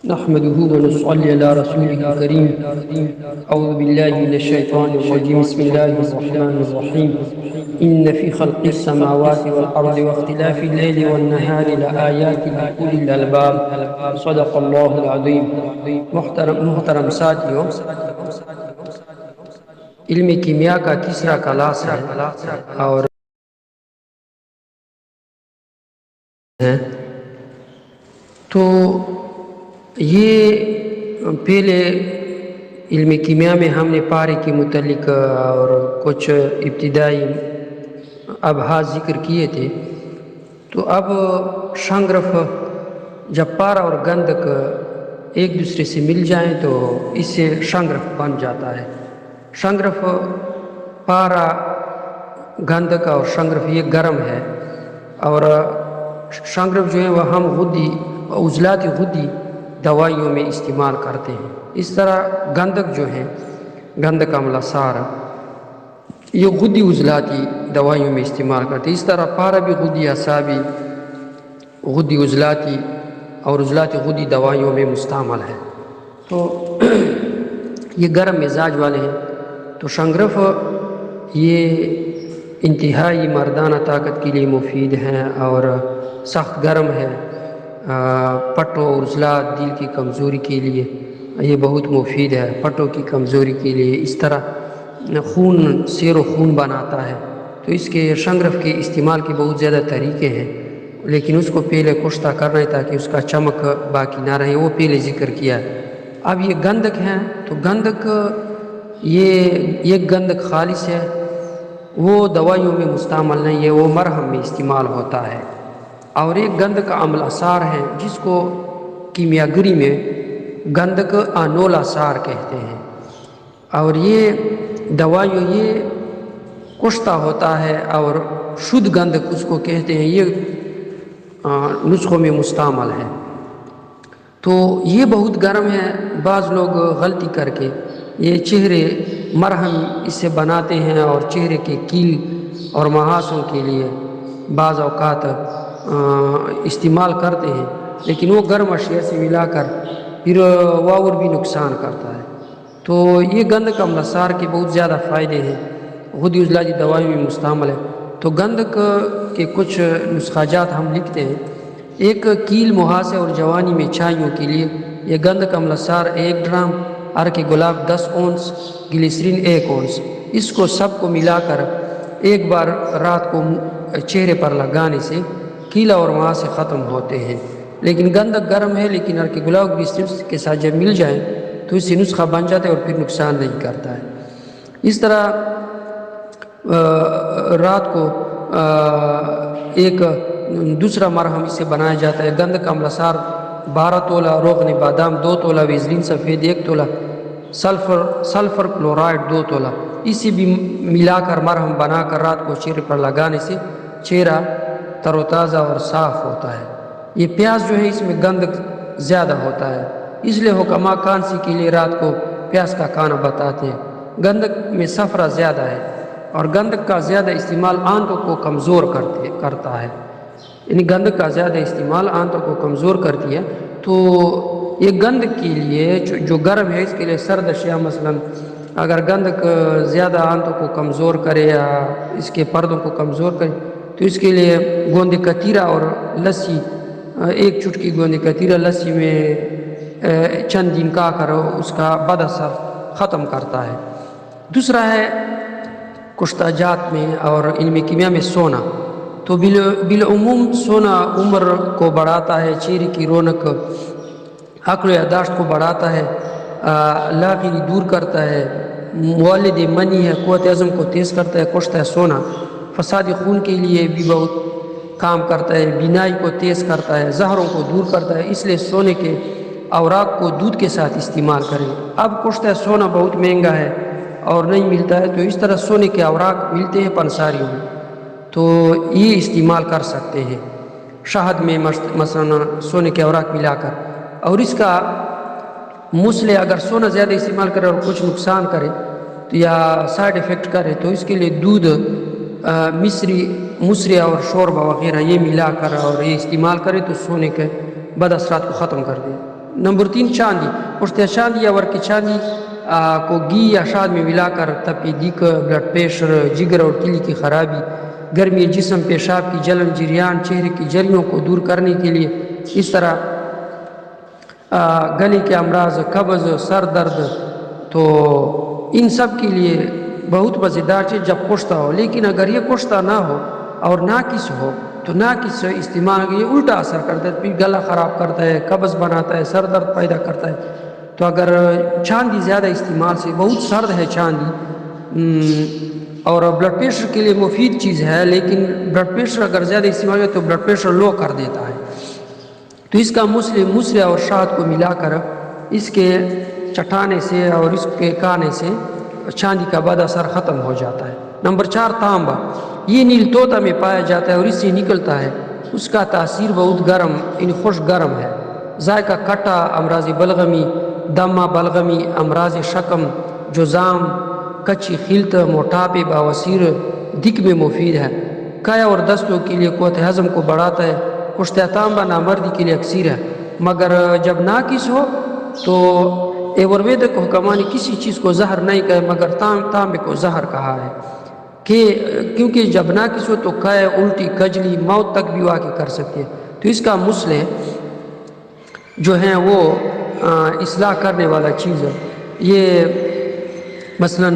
نحمده ونصلي على رسوله الكريم. أعوذ بالله من الشيطان الرجيم. بسم الله الرحمن الرحيم. إن في خلق السماوات والأرض واختلاف الليل والنهار لآيات لأولي الألباب. صدق الله العظيم. محترم ساتھیوں، علم کیمیا کا تیسرا کلاس ہے اور تو یہ پہلے علم کیمیا میں ہم نے پارے کے متعلق اور کچھ ابتدائی ابحاث ذکر کیے تھے. تو اب شنگرف جب پارا اور گندک ایک دوسرے سے مل جائیں تو اس سے شنگرف بن جاتا ہے. شنگرف پارا گندک اور شنگرف یہ گرم ہے، اور شنگرف جو ہے وہ ہم غدی عضلات غدی دوائیوں میں استعمال کرتے ہیں. اس طرح گندک جو ہے، گندک املہ سار یہ غدی عضلاتی دوائیوں میں استعمال کرتے ہیں. اس طرح پارا بھی غدی اعصابی، غدی عضلاتی اور عضلات غدی دوائیوں میں مستعمل ہے. تو یہ گرم مزاج والے ہیں. تو شنگرف یہ انتہائی مردانہ طاقت کے لیے مفید ہیں اور سخت گرم ہے. پٹوں اور عضلات دل کی کمزوری کے لیے یہ بہت مفید ہے، پٹوں کی کمزوری کے لیے. اس طرح خون سیر و خون بناتا ہے. تو اس کے شنگرف کے استعمال کے بہت زیادہ طریقے ہیں، لیکن اس کو پہلے کشتہ کرنا ہے تاکہ اس کا چمک باقی نہ رہے، وہ پہلے ذکر کیا ہے. اب یہ گندک ہیں، تو گندک یہ گندک خالص ہے، وہ دوائیوں میں مستعمل نہیں ہے، وہ مرہم میں استعمال ہوتا ہے. اور ایک گندک عمل اثار ہے جس کو کیمیاگری میں گندک آنول اثار کہتے ہیں. اور یہ دوائیوں یہ کشتہ ہوتا ہے اور شدھ گندک اس کو کہتے ہیں، یہ نسخوں میں مستعمل ہے. تو یہ بہت گرم ہے. بعض لوگ غلطی کر کے یہ چہرے مرہم اس سے بناتے ہیں اور چہرے کے کیل اور محاسوں کے لیے بعض اوقات استعمال کرتے ہیں، لیکن وہ گرم اشیاء سے ملا کر پھر واور بھی نقصان کرتا ہے. تو یہ گندک املہ سار کے بہت زیادہ فائدے ہیں، غدی عضلاتی دوائیوں میں مستعمل ہے. تو گندک کے کچھ نسخہ جات ہم لکھتے ہیں. ایک کیل محاسے اور جوانی میں چھائیوں کے لیے یہ گندک املہ سار 1 ڈرام، عرق گلاب 10 اونس، گلیسرین 1 اونس، اس کو سب کو ملا کر ایک بار رات کو چہرے پر لگانے سے کیلا اور محاسے ختم ہوتے ہیں. لیکن گندک گرم ہے، لیکن عرق گلاب گلیسرین کے ساتھ جب مل جائیں تو اس سے نسخہ بن جاتا ہے اور پھر نقصان نہیں کرتا ہے. اس طرح رات کو ایک دوسرا مرہم اس سے بنایا جاتا ہے. گندک املہ سار 12 تولہ، روغن بادام 2 تولہ، ویزلین سفید 1 تولہ، سلفر کلورائڈ 2 تولہ، اسی بھی ملا کر مرہم بنا کر رات کو چہرے پر لگانے سے چہرہ تر و تازہ اور صاف ہوتا ہے. یہ پیاز جو ہے اس میں گندک زیادہ ہوتا ہے، اس لیے حکماء کانسی کے لیے رات کو پیاز کا کھانا بتاتے ہیں. گندک میں صفرا زیادہ ہے اور گندک کا زیادہ استعمال آنتوں کو کمزور کرتا ہے. یعنی گندک کا زیادہ استعمال آنتوں کو کمزور کرتی ہے. تو یہ گندک کے لیے جو گرم ہے اس کے لیے سرد اشیاء، مثلا اگر گندک زیادہ آنتوں کو کمزور کرے یا اس کے پردوں کو کمزور کرے تو اس کے لیے گوند کتیرا اور لسی، 1 چٹکی گوند کتیرا لسی میں چند دن کا کر اس کا بد اثر ختم کرتا ہے. دوسرا ہے کشتہ جات میں اور علم کیمیا میں سونا. تو بالعموم سونا عمر کو بڑھاتا ہے، چہرے کی رونق، عقل و یاداشت کو بڑھاتا ہے، لاغری دور کرتا ہے، مولد منی ہے، قوت عزم کو تیز کرتا ہے. کشتہ سونا فساد خون کے لیے بھی بہت کام کرتا ہے، بینائی کو تیز کرتا ہے، زہروں کو دور کرتا ہے. اس لیے سونے کے اوراق کو دودھ کے ساتھ استعمال کریں. اب کشتہ سونا بہت مہنگا ہے اور نہیں ملتا ہے، تو اس طرح سونے کے اوراق ملتے ہیں پنساریوں میں، تو یہ استعمال کر سکتے ہیں شہد میں مثلا سونے کے اوراق ملا کر. اور اس کا مسئلے اگر سونا زیادہ استعمال کرے اور کچھ نقصان کرے تو یا سائیڈ افیکٹ کرے تو اس کے لیے دودھ مصری اور شوربہ وغیرہ یہ ملا کر اور یہ استعمال کرے تو سونے کے بد اثرات کو ختم کر دے. نمبر 3 چاندی. پشتے چاندی اور کی چاندی کو گھی یا شاد میں ملا کر تپیدیک، بلڈ پریشر، جگر اور کلی کی خرابی، گرمی جسم، پیشاب کی جلن، جریان، چہرے کی جلیوں کو دور کرنے کے لیے. اس طرح گلے کے امراض، قبض، سر درد، تو ان سب کے لیے بہت مزیدار چیز جب کشتہ ہو. لیکن اگر یہ کشتہ نہ ہو اور ناقص ہو تو ناقص استعمال یہ الٹا اثر کرتا ہے، پھر گلا خراب کرتا ہے، قبض بناتا ہے، سر درد پیدا کرتا ہے. تو اگر چاندی زیادہ استعمال سے، بہت سرد ہے چاندی اور بلڈ پریشر کے لیے مفید چیز ہے، لیکن بلڈ پریشر اگر زیادہ استعمال ہے تو بلڈ پریشر لو کر دیتا ہے. تو اس کا مسلے اور شہد کو ملا کر اس کے چٹانے سے اور اس کے کھانے سے چاندی کا بد اثر ختم ہو جاتا ہے. نمبر 4 تانبا. یہ نیل طوطا میں پایا جاتا ہے اور اس سے نکلتا ہے. اس کا تاثیر بہت گرم، خوش گرم ہے. ذائقہ کھٹا، امراض بلغمی، دمہ بلغمی، امراض شکم، جزام، کچی خلط، موٹاپے، بواسیر، دک میں مفید ہے. کایا اور دستوں کے لیے قوت ہضم کو بڑھاتا ہے. کشتہ تانبا نامردی کے لیے اکثیر ہے، مگر جب ناقص ہو تو ایورویدک حکمان نے کسی چیز کو زہر نہیں کہا مگر تانبے کو زہر کہا ہے، کہ کیونکہ جب ناقص ہو تو کایا، الٹی، کجلی، موت تک بھی واقع کر سکتی ہے. تو اس کا مسئلے جو ہیں وہ اصلاح کرنے والا چیز ہے. یہ مثلا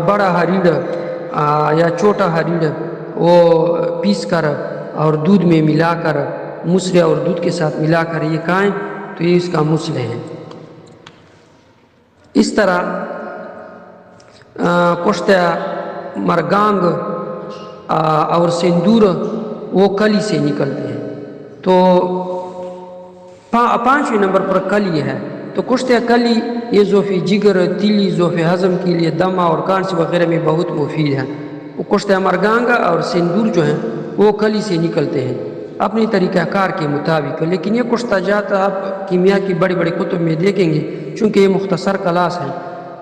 بڑا ہریڑ یا چھوٹا ہریڑ وہ پیس کر اور دودھ میں ملا کر، مسلے اور دودھ کے ساتھ ملا کر یہ کھائیں تو یہ اس کا مسئلے ہیں. اس طرح کشتہ مرگانگ اور سندور وہ کلی سے نکلتے ہیں. تو 5ویں نمبر پر کلی ہے. تو کشتہ کلی یہ ذوف جگر، تیلی، ذوف ہضم کے لیے، دمہ اور کانسی وغیرہ میں بہت مفید ہے. وہ کشتہ مرگانگ اور سندور جو ہیں وہ کلی سے نکلتے ہیں اپنی طریقہ کار کے مطابق. لیکن یہ کشتہ جات آپ کیمیا کی بڑی بڑی کتب میں دیکھیں گے، چونکہ یہ مختصر کلاس ہے.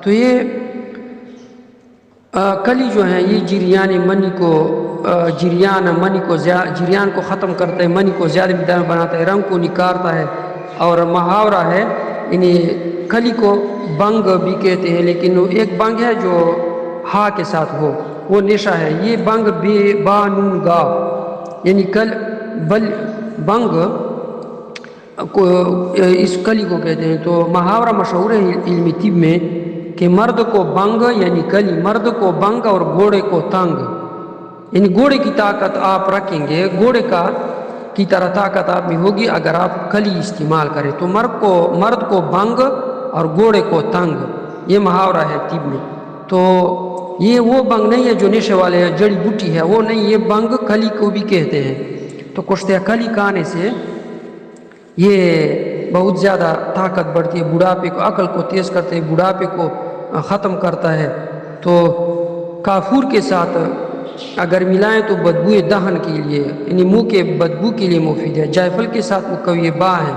تو یہ کلی جو ہیں یہ جریان کو ختم کرتا ہے، منی کو زیادہ مقدار میں بناتا ہے، رنگ کو نکارتا ہے. اور محاورہ ہے، یعنی کلی کو بنگ بھی کہتے ہیں، لیکن ایک بنگ ہے جو ہا کے ساتھ ہو، وہ نشہ ہے. یہ بنگ بے با نون گا، یعنی بنگ کو اس کلی کو کہتے ہیں. تو محاورہ مشہور ہے علمی طب میں کہ مرد کو بنگ یعنی کلی، مرد کو بنگ اور گھوڑے کو تنگ. یعنی گھوڑے کی طاقت آپ رکھیں گے، گھوڑے کی طرح طاقت آپ میں ہوگی اگر آپ کلی استعمال کریں. تو مرد کو بنگ اور گھوڑے کو تنگ، یہ محاورہ ہے طب میں. تو یہ وہ بنگ نہیں ہے جو نشے والے جڑی بوٹی ہے، وہ نہیں، یہ بنگ کلی کو بھی کہتے ہیں. تو کشتہ کلی کھانے سے یہ بہت زیادہ طاقت بڑھتی ہے، بڑھاپے کو، عقل کو تیز کرتے ہیں، بڑھاپے کو ختم کرتا ہے. تو کافور کے ساتھ اگر ملائیں تو بدبو دہن کے لیے، یعنی منہ کے بدبو کے لیے مفید ہے. جائفل کے ساتھ مقوی با ہے.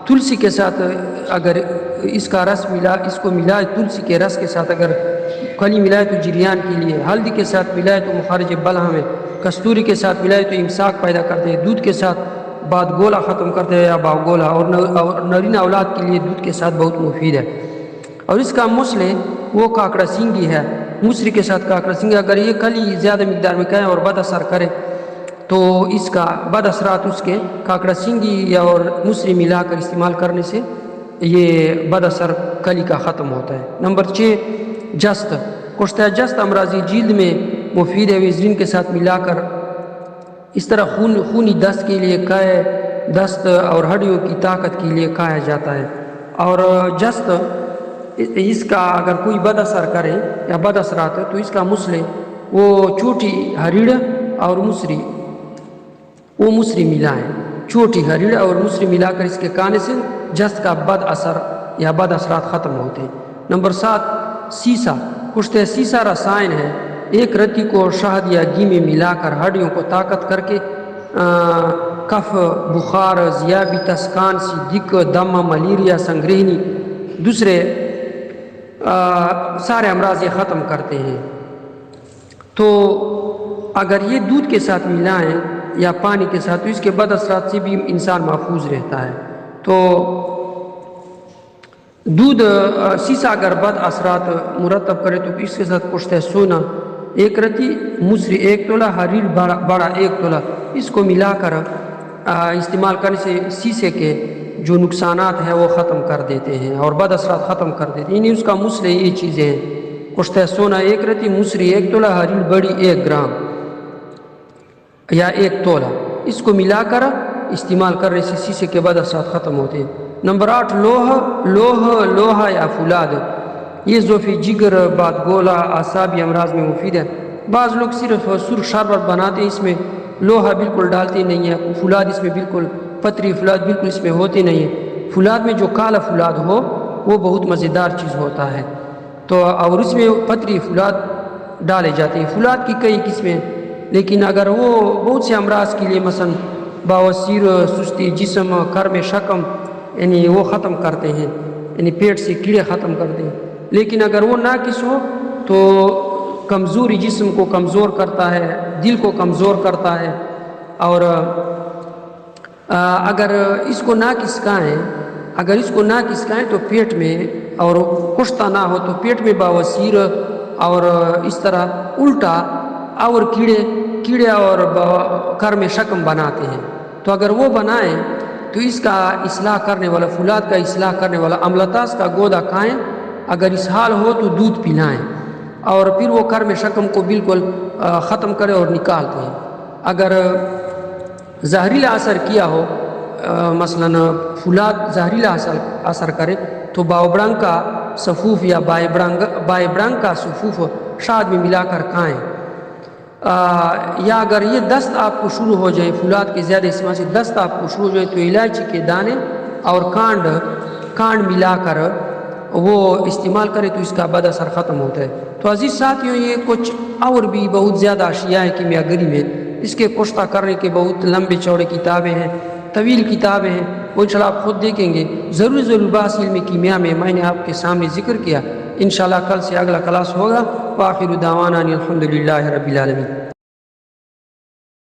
تلسی کے ساتھ اگر اس کو ملائے، تلسی کے رس کے ساتھ اگر کلی ملائے تو جریان کے لیے، ہلدی کے ساتھ ملائے تو مخارج بلہم ہے، کستوری کے ساتھ ملائے تو امساک پیدا کرتے ہیں، دودھ کے ساتھ بعد گولا ختم کرتے ہیں یا باگولا، اور نرینہ اولاد کے لیے دودھ کے ساتھ بہت مفید ہے. اور اس کا مسئلے وہ کاکڑا سینگی ہے، مسری کے ساتھ کاکڑا سینگی اگر یہ کلی زیادہ مقدار میں کھائیں اور بد اثر کرے تو اس کا بد اثرات اس کے کاکڑا سینگی یا اور مسری ملا کر استعمال کرنے سے یہ بد اثر کلی کا ختم ہوتا ہے. نمبر 6 جست. کشتہ جست امراضی جلد میں مفید ہے، ویزرین کے ساتھ ملا کر. اس طرح خونی دست کے لیے کھائے، دست اور ہڈیوں کی طاقت کے لیے کھایا جاتا ہے. اور جست اس کا اگر کوئی بد اثر کرے یا بد اثرات ہے تو اس کا مسئلے وہ چھوٹی ہریڑ اور مسری ملائیں، چھوٹی ہریڑ اور مسری ملا کر اس کے کھانے سے جست کا بد اثر یا بد اثرات ختم ہوتے ہیں. نمبر 7 سیسا. کشتہ سیسا رسائن ہے. ایک رتی کو شہد یا گھی میں ملا کر ہڈیوں کو طاقت کر کے کف، بخار، ذیابیطس، کانسی، دک، دمہ، ملیریا، سنگرہنی، دوسرے سارے امراض یہ ختم کرتے ہیں. تو اگر یہ دودھ کے ساتھ ملائیں یا پانی کے ساتھ تو اس کے بد اثرات سے بھی انسان محفوظ رہتا ہے. تو دودھ سیسا اگر بد اثرات مرتب کرے تو اس کے ساتھ پشت سونا 1 رتی، مصری 1 تولہ، حریر بڑا 1 تولہ، اس کو ملا کر استعمال کرنے سے سیسے کے جو نقصانات ہیں وہ ختم کر دیتے ہیں اور بد اثرات ختم کر دیتے ہیں. یعنی اس کا مسئلہ یہ چیزیں ہیں: پشت سونا 1 رتی، مصری 1 تولہ، حریر بڑی 1 گرام یا 1 تولہ، اس کو ملا کر استعمال کرنے سے سیسے کے بد اثرات ختم ہوتے ہیں. نمبر 8 لوہا یا فولاد. یہ ضعف جگر، بات گولا، اعصابی امراض میں مفید ہے. بعض لوگ صرف سرخ شربت بناتے ہیں، اس میں لوہا بالکل ڈالتے نہیں ہے، فولاد اس میں بالکل، پتری فولاد بالکل اس میں ہوتے نہیں ہے. فولاد میں جو کالا فولاد ہو وہ بہت مزیدار چیز ہوتا ہے، تو اور اس میں پتری فولاد ڈالے جاتے ہیں. فولاد کی کئی قسمیں، لیکن اگر وہ بہت سے امراض کے لیے مثلا بواسیر، سستی جسم، کر میں شکم، یعنی وہ ختم کرتے ہیں، یعنی پیٹ سے کیڑے ختم کرتے ہیں. لیکن اگر وہ ناقص ہو تو کمزوری جسم کو کمزور کرتا ہے، دل کو کمزور کرتا ہے. اور اگر اس کو ناقص کھائیں تو پیٹ میں، اور کشتا نہ ہو تو پیٹ میں بواسیر اور اس طرح الٹا اور کیڑے اور کر میں شکم بناتے ہیں. تو اگر وہ بنائیں تو اس کا اصلاح کرنے والا، فولاد کا اصلاح کرنے والا املتاس کا گودا کھائیں. اگر اسہال ہو تو دودھ پلائیں اور پھر وہ کر میں شکم کو بالکل ختم کرے اور نکال دیں. اگر زہریلا اثر کیا ہو، مثلا فولاد زہریلا اثر کرے تو باوبرنگ کا صفوف یا بائبرنگ کا صفوف شاد میں ملا کر کھائیں. یا اگر یہ دست آپ کو شروع ہو جائے، فولاد کے زیادہ استعمال سے دست آپ کو شروع ہو جائے، تو الائچی کے دانے اور کانڈ ملا کر وہ استعمال کرے تو اس کا بد اثر ختم ہوتا ہے. تو عزیز ساتھیوں، یہ کچھ اور بھی بہت زیادہ اشیاء ہیں کیمیاگری میں، اس کے کشتہ کرنے کے بہت لمبے چوڑے کتابیں ہیں، طویل کتابیں ہیں، وہ انشاءاللہ آپ خود دیکھیں گے. ضرور بحث علم کیمیا میں نے آپ کے سامنے ذکر کیا. انشاءاللہ کل سے اگلا کلاس ہوگا. وآخر دعوانا ان الحمدللہ رب العالمین.